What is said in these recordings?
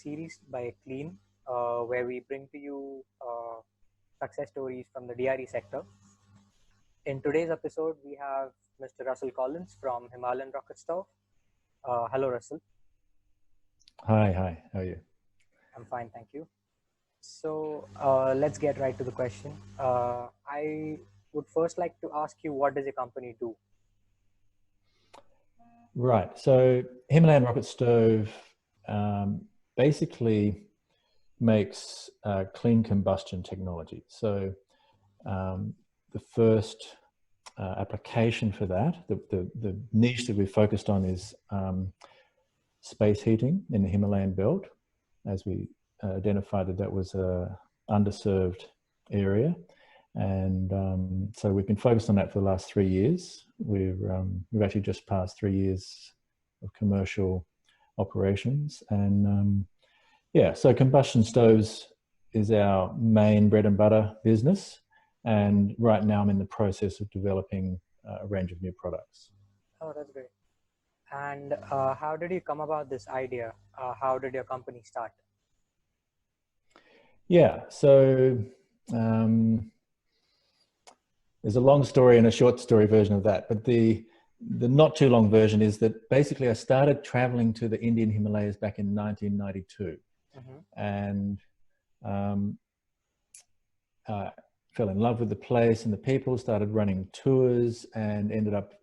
series by Clean, where we bring to you success stories from the DRE sector. In today's episode, we have Mr. Russell Collins from Himalayan Rocket Stove. Hello, Russell. Hi, how are you? I'm fine, thank you. So let's get right to the question. I would first like to ask you, what does your company do? Right, so Himalayan Rocket Stove basically makes clean combustion technology. So the first application for that, the niche that we focused on is space heating in the Himalayan belt, as we identified that was a underserved area. And so we've been focused on that for the last 3 years. We've actually just passed 3 years of commercial operations. And yeah, so combustion stoves is our main bread and butter business. And right now I'm in the process of developing a range of new products. Oh, that's great. And how did you come about this idea? How did your company start? Yeah, so there's a long story and a short story version of that, but the not too long version is that basically I started traveling to the Indian Himalayas back in 1992, and fell in love with the place and the people, started running tours, and ended up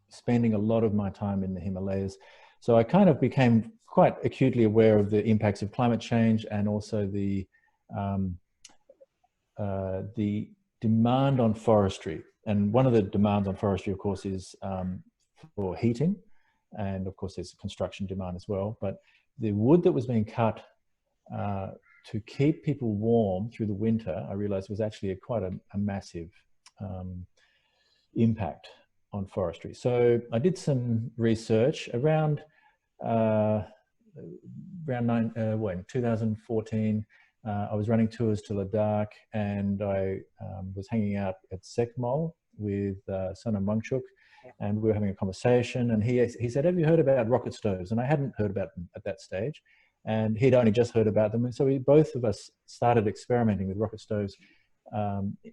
spending a lot of my time in the Himalayas. So I kind of became quite acutely aware of the impacts of climate change, and also the demand on forestry. And one of the demands on forestry, of course, is for heating, and of course there's construction demand as well. But the wood that was being cut to keep people warm through the winter, I realized was actually quite a massive impact on forestry. So I did some research around 2014. I was running tours to Ladakh, and I was hanging out at Sekmol with Sonam Wangchuk, and we were having a conversation, and he said, "Have you heard about rocket stoves?" And I hadn't heard about them at that stage, and he'd only just heard about them. And so both of us started experimenting with rocket stoves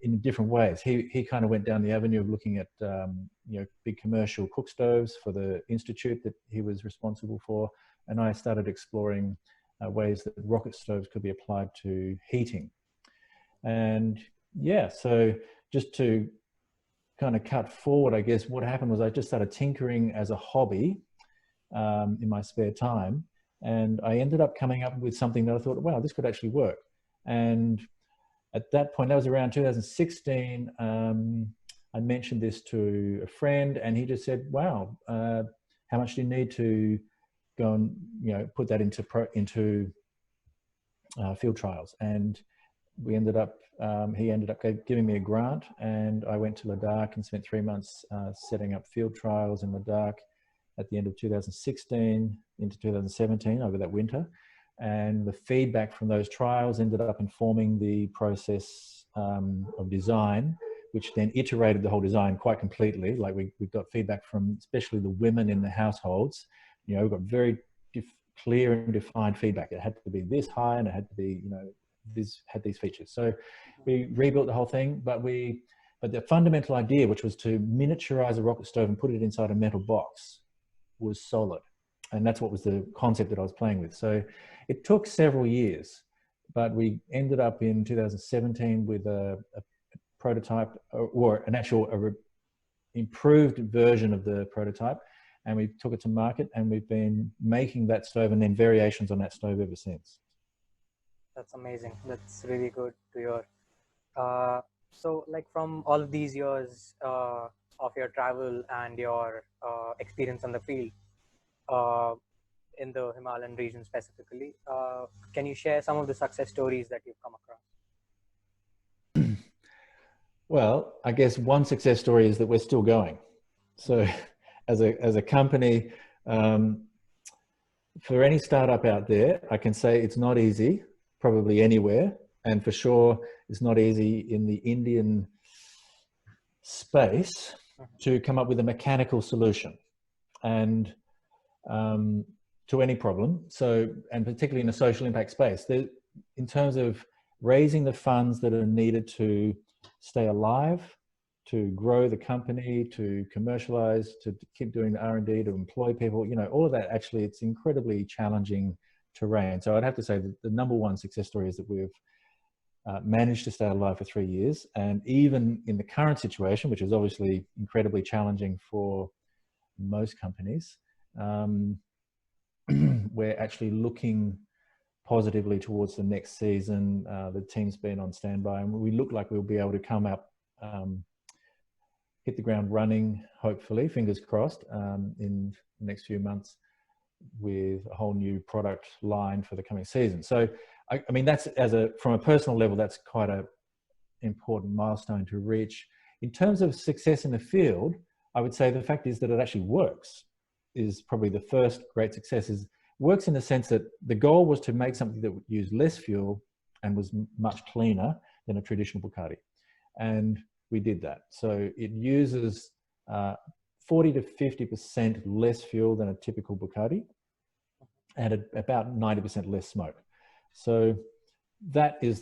in different ways. He kind of went down the avenue of looking at big commercial cook stoves for the institute that he was responsible for, and I started exploring ways that rocket stoves could be applied to heating. And yeah, so just to kind of cut forward, I guess what happened was I just started tinkering as a hobby in my spare time, and I ended up coming up with something that I thought, wow, this could actually work. And at that point, that was around 2016, I mentioned this to a friend, and he just said, wow, how much do you need to go and put that into field trials? And we ended up he ended up giving me a grant, and I went to Ladakh and spent 3 months setting up field trials in Ladakh at the end of 2016 into 2017 over that winter. And the feedback from those trials ended up informing the process of design, which then iterated the whole design quite completely. Like we got feedback from especially the women in the households. We got very clear and defined feedback. It had to be this high, and it had to be, this had these features. So we rebuilt the whole thing, but the fundamental idea, which was to miniaturize a rocket stove and put it inside a metal box, was solid. And that's what was the concept that I was playing with. So it took several years, but we ended up in 2017 with a prototype, or an actual improved version of the prototype. And we took it to market, and we've been making that stove and then variations on that stove ever since. That's amazing. That's really good to hear. So like from all of these years of your travel and your experience on the field, in the Himalayan region specifically, can you share some of the success stories that you've come across? Well, I guess one success story is that we're still going. So as a company, for any startup out there, I can say it's not easy, probably anywhere. And for sure, it's not easy in the Indian space to come up with a mechanical solution. And to any problem. So, and particularly in a social impact space, in terms of raising the funds that are needed to stay alive, to grow the company, to commercialize, to keep doing the R&D, to employ people, you know, all of that, actually, it's incredibly challenging terrain. So I'd have to say that the number one success story is that we've managed to stay alive for 3 years. And even in the current situation, which is obviously incredibly challenging for most companies, we're actually looking positively towards the next season. The team's been on standby, and we look like we'll be able to come up, hit the ground running, hopefully, fingers crossed, in the next few months with a whole new product line for the coming season. So, I mean, that's from a personal level, that's quite an important milestone to reach. In terms of success in the field, I would say the fact is that it actually works is probably the first great success. Is works in the sense that the goal was to make something that would use less fuel and was much cleaner than a traditional Bucati. And we did that. So it uses 40 to 50% less fuel than a typical Bucati, and about 90% less smoke. So that's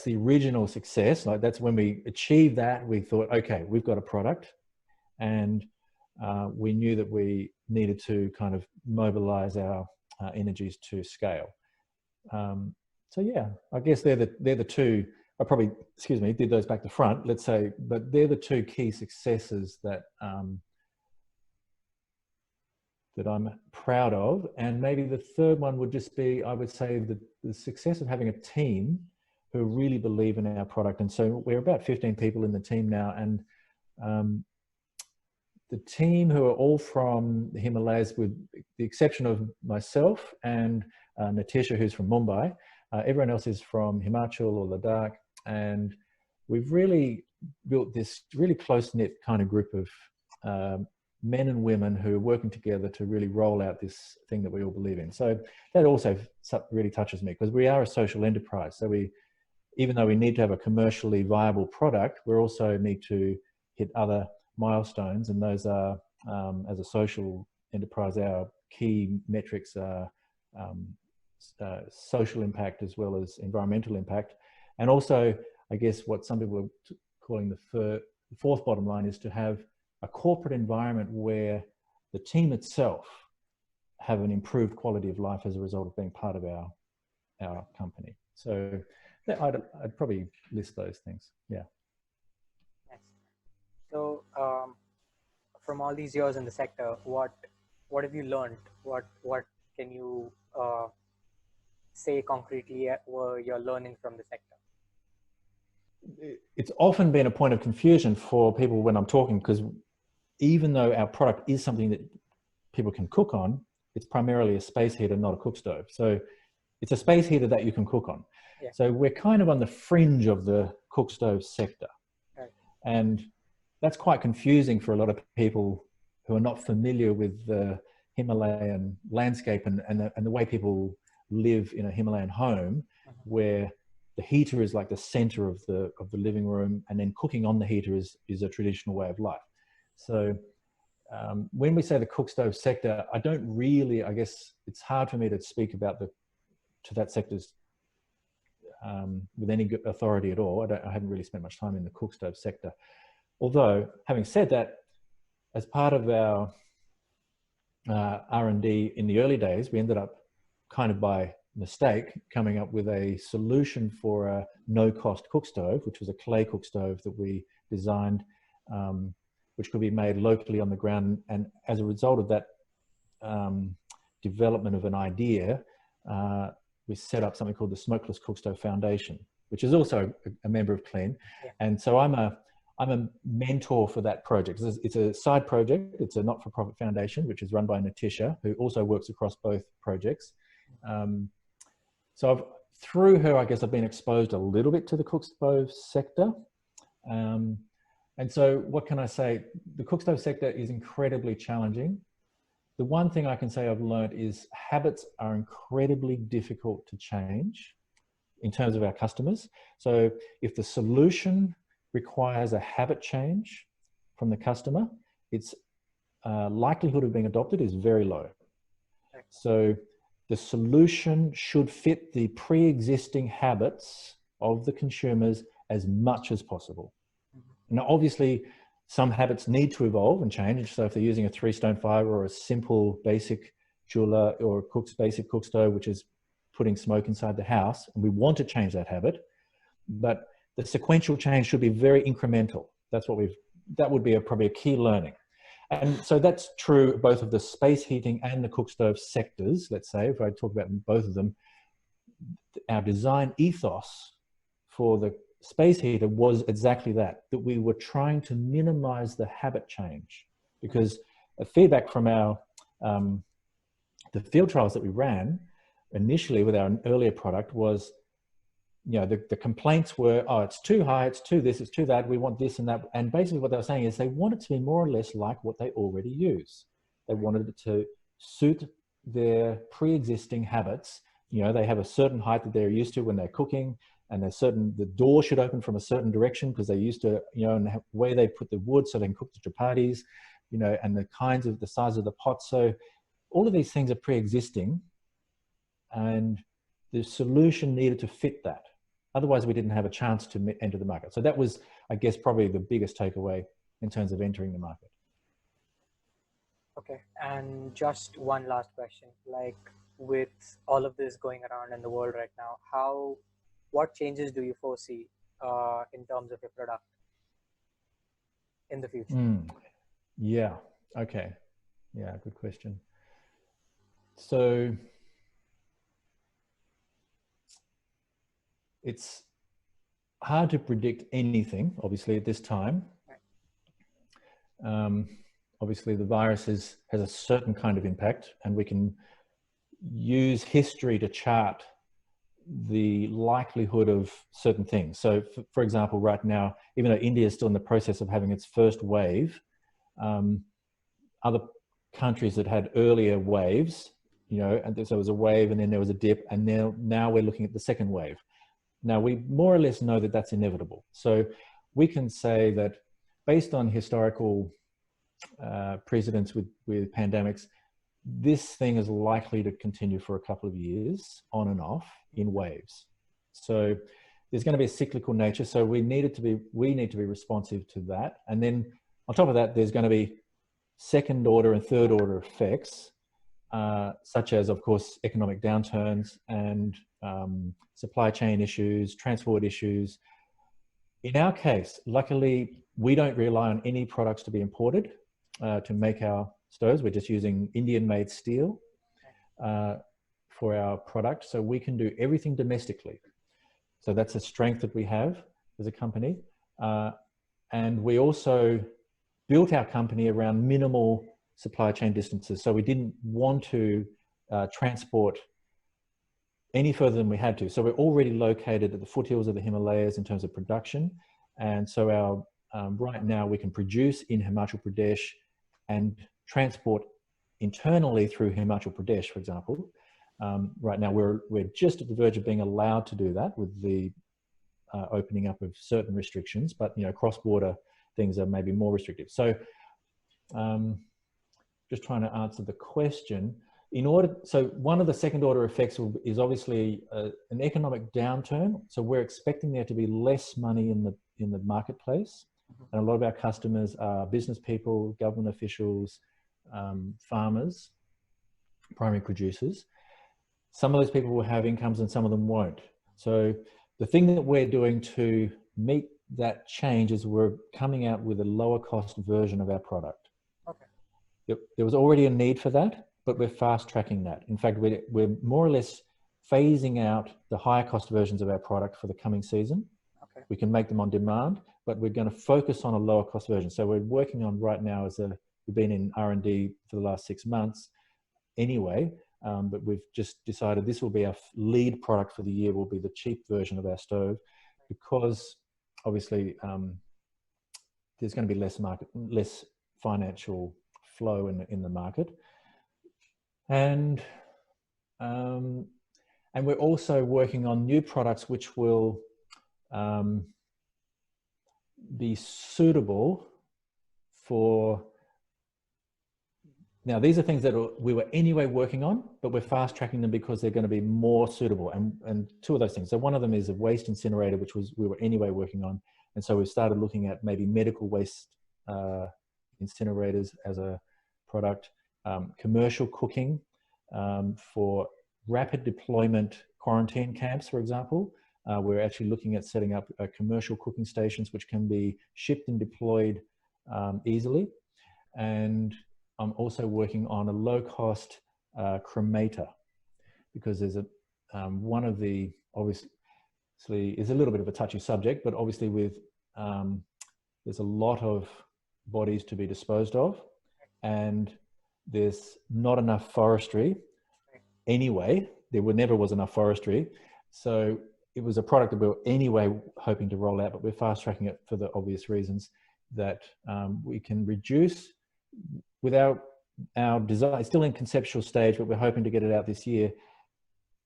the original success. Like, that's when we achieved that, we thought, okay, we've got a product, and we knew that we needed to kind of mobilize our energies to scale. So yeah, I guess they're the two. I probably, did those back to front, let's say, but they're the two key successes that that I'm proud of. And maybe the third one would just be, I would say, the success of having a team who really believe in our product. And so we're about 15 people in the team now, and the team, who are all from the Himalayas, with the exception of myself and Natisha, who's from Mumbai. Everyone else is from Himachal or Ladakh. And we've really built this really close-knit kind of group of men and women who are working together to really roll out this thing that we all believe in. So that also really touches me, because we are a social enterprise. So even though we need to have a commercially viable product, we also need to hit other milestones, and those are, as a social enterprise, our key metrics are social impact as well as environmental impact. And also, I guess what some people are calling the fourth bottom line is to have a corporate environment where the team itself have an improved quality of life as a result of being part of our company. So I'd probably list those things. Yeah. Nice. So from all these years in the sector, what have you learned? What can you say concretely were your learning from the sector? It's often been a point of confusion for people when I'm talking, because even though our product is something that people can cook on, it's primarily a space heater, not a cook stove. So it's a space heater that you can cook on. Yeah. So we're kind of on the fringe of the cook stove sector. Right. And that's quite confusing for a lot of people who are not familiar with the Himalayan landscape and the way people live in a Himalayan home, where the heater is like the center of the living room, and then cooking on the heater is a traditional way of life. So when we say the cook stove sector, I guess it's hard for me to speak about to that sector's with any authority at all. I haven't really spent much time in the cook stove sector. Although, having said that, as part of our R&D in the early days, we ended up, kind of by mistake, coming up with a solution for a no-cost cook stove, which was a clay cook stove that we designed, which could be made locally on the ground. And as a result of that development of an idea, we set up something called the Smokeless Cook Stove Foundation, which is also a member of CLEAN. Yeah. And so I'm a mentor for that project. It's a side project. It's a not-for-profit foundation, which is run by Natisha, who also works across both projects. So through her, I guess I've been exposed a little bit to the cook stove sector. And so what can I say? The cook stove sector is incredibly challenging. The one thing I can say I've learned is habits are incredibly difficult to change in terms of our customers. So if the solution requires a habit change from the customer, its likelihood of being adopted is very low. So the solution should fit the pre-existing habits of the consumers as much as possible. Now, obviously, some habits need to evolve and change. So if they're using a 3-stone fiber or a simple basic chula or basic cook stove, which is putting smoke inside the house, and we want to change that habit, but the sequential change should be very incremental. That would be probably a key learning. And so that's true both of the space heating and the cook stove sectors. Let's say, if I talk about both of them, our design ethos for the space heater was exactly that we were trying to minimize the habit change, because the feedback from our the field trials that we ran initially with our earlier product was, you know, the complaints were, oh, it's too high, it's too this, it's too that, we want this and that. And basically what they were saying is they want it to be more or less like what they already use. They wanted it to suit their pre-existing habits. You know, they have a certain height that they're used to when they're cooking, and the door should open from a certain direction because they used to, you know, and the way they put the wood so they can cook the chapatis, you know, and the size of the pot. So all of these things are pre-existing, and the solution needed to fit that. Otherwise, we didn't have a chance to enter the market. So that was, I guess, probably the biggest takeaway in terms of entering the market. Okay, and just one last question. Like, with all of this going around in the world right now, what changes do you foresee in terms of your product in the future? Yeah, okay. Yeah, good question. So it's hard to predict anything, obviously, at this time. Obviously, the virus has a certain kind of impact, and we can use history to chart the likelihood of certain things. So, for example, right now, even though India is still in the process of having its first wave, other countries that had earlier waves, you know, and so there was a wave and then there was a dip, and now we're looking at the second wave. Now, we more or less know that that's inevitable. So we can say that based on historical precedents with pandemics, this thing is likely to continue for a couple of years on and off in waves. So there's going to be a cyclical nature. So we need to be responsive to that. And then on top of that, there's going to be second order and third order effects, such as, of course, economic downturns and supply chain issues, transport issues. In our case, luckily, we don't rely on any products to be imported to make our stoves. We're just using Indian-made steel for our product, so we can do everything domestically. So that's a strength that we have as a company. And we also built our company around minimal supply chain distances. So we didn't want to transport any further than we had to. So we're already located at the foothills of the Himalayas in terms of production. And so right now we can produce in Himachal Pradesh and transport internally through Himachal Pradesh, for example. Right now we're just at the verge of being allowed to do that with the opening up of certain restrictions, but you know, cross-border things are maybe more restrictive. So just trying to answer the question. So one of the second order effects is obviously an economic downturn. So we're expecting there to be less money in the marketplace. And a lot of our customers are business people, government officials, farmers, primary producers. Some of those people will have incomes and some of them won't. So the thing that we're doing to meet that change is we're coming out with a lower cost version of our product. Okay. There was already a need for that, but we're fast tracking that. In fact, we're more or less phasing out the higher cost versions of our product for the coming season. Okay. We can make them on demand, but we're going to focus on a lower cost version. So we're working on right now we've been in R&D for the last 6 months anyway, but we've just decided this will be our lead product for the year, will be the cheap version of our stove, because obviously there's going to be less financial flow in the market. And we're also working on new products which will be suitable for Now, these are things that we were anyway working on, but we're fast tracking them because they're going to be more suitable. And two of those things. So one of them is a waste incinerator, which we were anyway working on. And so we started looking at maybe medical waste incinerators as a product, commercial cooking for rapid deployment quarantine camps, for example. We're actually looking at setting up commercial cooking stations which can be shipped and deployed easily. And I'm also working on a low-cost cremator, because there's one of the, obviously is a little bit of a touchy subject, but obviously with there's a lot of bodies to be disposed of, and there's not enough forestry anyway. There never was enough forestry, so it was a product that we were anyway hoping to roll out, but we're fast tracking it for the obvious reasons that we can reduce without our design. It's still in conceptual stage, but we're hoping to get it out this year.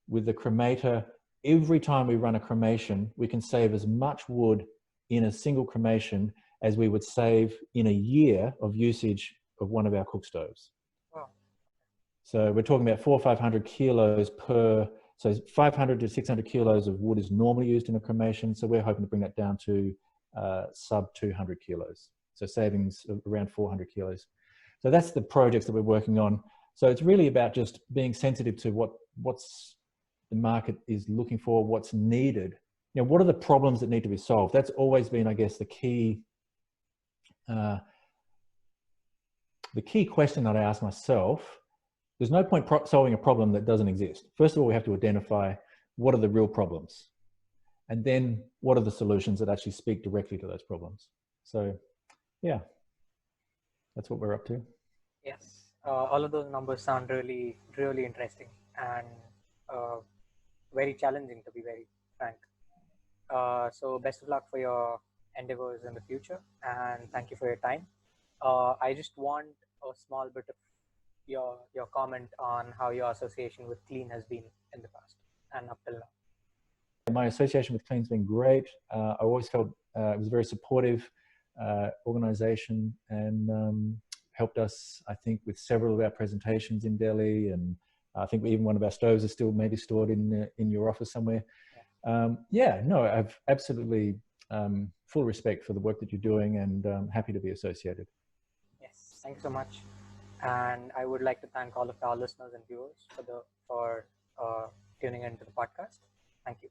With the cremator, every time we run a cremation, we can save as much wood in a single cremation as we would save in a year of usage of one of our cook stoves. Wow. So we're talking about 400 or 500 kilos per, so 500 to 600 kilos of wood is normally used in a cremation. So we're hoping to bring that down to sub 200 kilos. So savings of around 400 kilos. So that's the projects that we're working on. So it's really about just being sensitive to what's the market is looking for, what's needed. You know, what are the problems that need to be solved? That's always been, I guess, the key question that I ask myself. There's no point solving a problem that doesn't exist. First of all, we have to identify what are the real problems, and then what are the solutions that actually speak directly to those problems. So, yeah, that's what we're up to. Yes, all of those numbers sound really, really interesting and very challenging, to be very frank. So best of luck for your endeavors in the future, and thank you for your time. I just want a small bit of your comment on how your association with Clean has been in the past and up till now. My association with Clean's been great. I always felt it was a very supportive organization, and helped us, I think, with several of our presentations in Delhi, and I think even one of our stoves is still maybe stored in your office somewhere. Yeah, no, I've absolutely full respect for the work that you're doing, and happy to be associated. Yes, thanks so much. And I would like to thank all of our listeners and viewers for tuning into the podcast. Thank you.